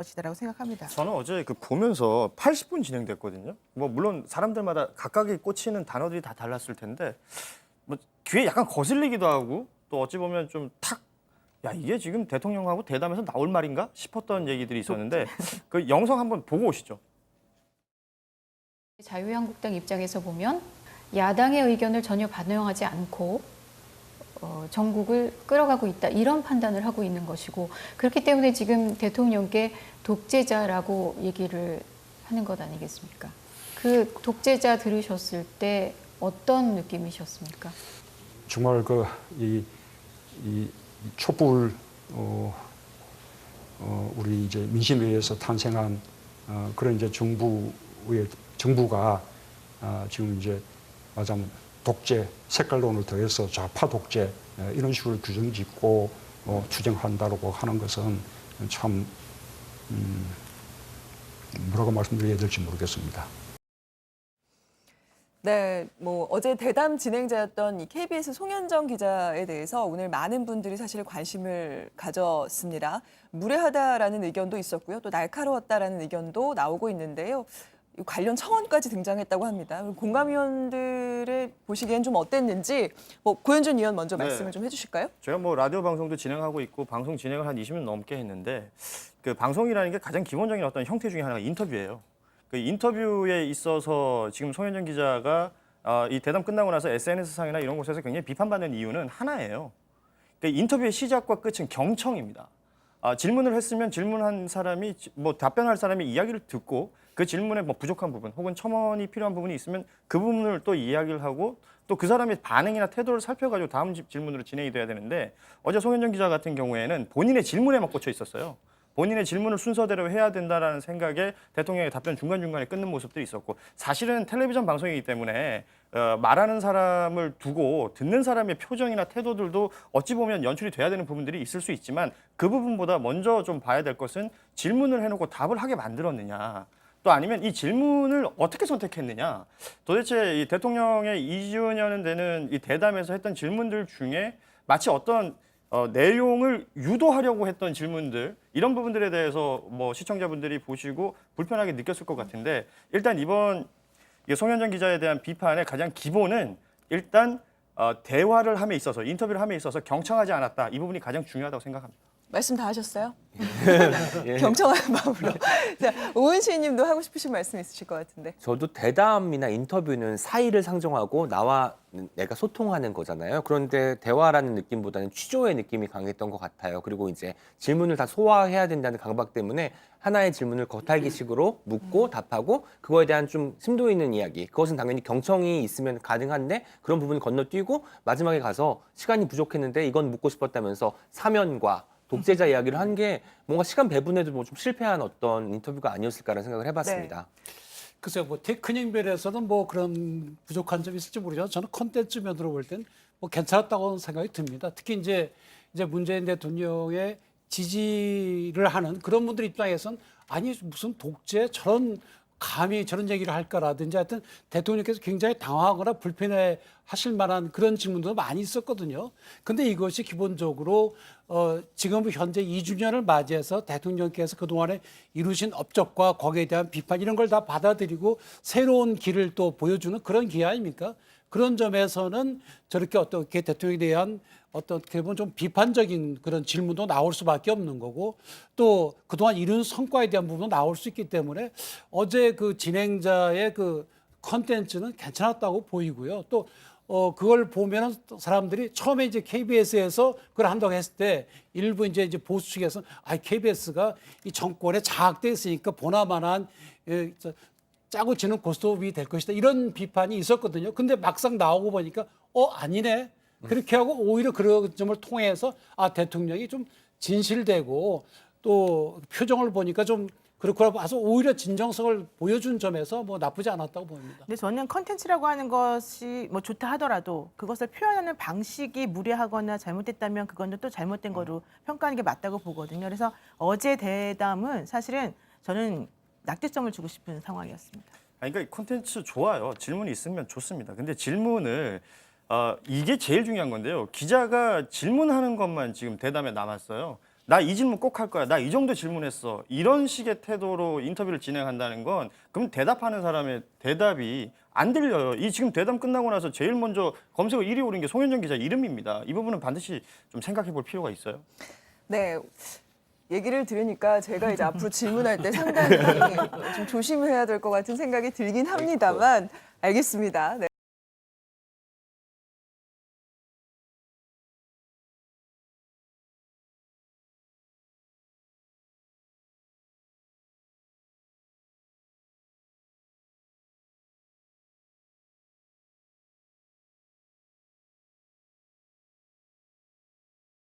것이다라고 생각합니다. 저는 어제 보면서 80분 진행됐거든요. 뭐 물론 사람들마다 각각이 꽂히는 단어들이 다 달랐을 텐데 뭐 귀에 약간 거슬리기도 하고 또 어찌 보면 좀 야 이게 지금 대통령하고 대담에서 나올 말인가 싶었던 얘기들이 있었는데 그 영상 한번 보고 오시죠. 자유한국당 입장에서 보면 야당의 의견을 전혀 반영하지 않고 전국을 끌어가고 있다 이런 판단을 하고 있는 것이고 그렇기 때문에 지금 대통령께 독재자라고 얘기를 하는 것 아니겠습니까? 그 독재자 들으셨을 때 어떤 느낌이셨습니까? 정말 이 촛불 우리 이제 민심에 의해서 탄생한 그런 이제 정부가 지금 이제 말하자면 독재 색깔론을 더해서 좌파 독재 이런 식으로 규정짓고 추정한다고 하는 것은 참 뭐라고 말씀드려야 될지 모르겠습니다. 네, 뭐 어제 대담 진행자였던 이 KBS 송현정 기자에 대해서 오늘 많은 분들이 사실 관심을 가졌습니다. 무례하다라는 의견도 있었고요, 또 날카로웠다라는 의견도 나오고 있는데요. 관련 청원까지 등장했다고 합니다. 공감위원들의 보시기엔 좀 어땠는지 고현준 의원 먼저 말씀을 좀 해주실까요? 제가 뭐 라디오 방송도 진행하고 있고 방송 진행을 한 20년 넘게 했는데 그 방송이라는 게 가장 기본적인 어떤 형태 중에 하나가 인터뷰예요. 그 인터뷰에 있어서 지금 송현정 기자가 이 대담 끝나고 나서 SNS상이나 이런 곳에서 굉장히 비판받는 이유는 하나예요. 그 인터뷰의 시작과 끝은 경청입니다. 질문을 했으면 질문한 사람이 뭐 답변할 사람이 이야기를 듣고 그 질문에 뭐 부족한 부분 혹은 첨언이 필요한 부분이 있으면 그 부분을 또 이야기를 하고 또 그 사람의 반응이나 태도를 살펴가지고 다음 질문으로 진행이 돼야 되는데 어제 송현정 기자 같은 경우에는 본인의 질문에만 꽂혀 있었어요. 본인의 질문을 순서대로 해야 된다라는 생각에 대통령의 답변 중간중간에 끊는 모습들이 있었고 사실은 텔레비전 방송이기 때문에 말하는 사람을 두고 듣는 사람의 표정이나 태도들도 어찌 보면 연출이 돼야 되는 부분들이 있을 수 있지만 그 부분보다 먼저 좀 봐야 될 것은 질문을 해놓고 답을 하게 만들었느냐. 또 아니면 이 질문을 어떻게 선택했느냐. 도대체 이 대통령의 2주년 되는 이 대담에서 했던 질문들 중에 마치 어떤 내용을 유도하려고 했던 질문들 이런 부분들에 대해서 뭐 시청자분들이 보시고 불편하게 느꼈을 것 같은데 일단 이번 송현정 기자에 대한 비판의 가장 기본은 일단 대화를 함에 있어서 인터뷰를 함에 있어서 경청하지 않았다. 이 부분이 가장 중요하다고 생각합니다. 말씀 다 하셨어요? 경청하는 마음으로. 자, 오은 시인님도 하고 싶으신 말씀 있으실 것 같은데. 저도 대담이나 인터뷰는 사이를 상정하고 나와 내가 소통하는 거잖아요. 그런데 대화라는 느낌보다는 취조의 느낌이 강했던 것 같아요. 그리고 이제 질문을 다 소화해야 된다는 강박 때문에 하나의 질문을 겉핥기식으로 묻고 답하고 그거에 대한 좀 심도 있는 이야기. 그것은 당연히 경청이 있으면 가능한데 그런 부분을 건너뛰고 마지막에 가서 시간이 부족했는데 이건 묻고 싶었다면서 사면과 독재자 이야기를 한 게 뭔가 시간 배분에도 뭐 좀 실패한 어떤 인터뷰가 아니었을까라는 생각을 해봤습니다. 네. 글쎄요, 뭐 테크닉 면에서는 뭐 그런 부족한 점이 있을지 모르지만 저는 콘텐츠 면으로 볼 땐 뭐 괜찮았다고 생각이 듭니다. 특히 이제 문재인 대통령의 지지를 하는 그런 분들 입장에선 아니 무슨 독재 감히 저런 얘기를 할까라든지 하여튼 대통령께서 굉장히 당황하거나 불편해 하실 만한 그런 질문도 많이 있었거든요. 근데 이것이 기본적으로 지금 현재 2주년을 맞이해서 대통령께서 그동안에 이루신 업적과 거기에 대한 비판 이런 걸 다 받아들이고 새로운 길을 또 보여주는 그런 기회 아닙니까? 그런 점에서는 저렇게 어떻게 대통령에 대한 어떻게 보면 좀 비판적인 그런 질문도 나올 수밖에 없는 거고 또 그동안 이룬 성과에 대한 부분도 나올 수 있기 때문에 어제 그 진행자의 그 컨텐츠는 괜찮았다고 보이고요. 또 그걸 보면은 사람들이 처음에 이제 KBS에서 그걸 한다고 했을 때 일부 이제 보수 측에서 KBS가 이 정권에 장악돼 있으니까 보나마난 짜고 치는 고스톱이 될 것이다. 이런 비판이 있었거든요. 근데 막상 나오고 보니까 아니네. 그렇게 하고 오히려 그런 점을 통해서 대통령이 좀 진실되고 또 표정을 보니까 좀 그렇고 봐서 오히려 진정성을 보여준 점에서 뭐 나쁘지 않았다고 봅니다. 근데 저는 컨텐츠라고 하는 것이 뭐 좋다 하더라도 그것을 표현하는 방식이 무례하거나 잘못됐다면 그건 또 잘못된 거로 평가하는 게 맞다고 보거든요. 그래서 어제 대담은 사실은 저는 낙제점을 주고 싶은 상황이었습니다. 그러니까 콘텐츠 좋아요. 질문이 있으면 좋습니다. 근데 질문을 이게 제일 중요한 건데요. 기자가 질문하는 것만 지금 대담에 남았어요. 나 이 질문 꼭 할 거야. 나 이 정도 질문했어. 이런 식의 태도로 인터뷰를 진행한다는 건 그럼 대답하는 사람의 대답이 안 들려요. 이 지금 대담 끝나고 나서 제일 먼저 검색어 1위 오른 게 송현정 기자 이름입니다. 이 부분은 반드시 좀 생각해 볼 필요가 있어요. 네. 얘기를 들으니까 제가 이제 앞으로 질문할 때 상당히 좀 조심해야 될 것 같은 생각이 들긴 합니다만 알겠습니다. 네.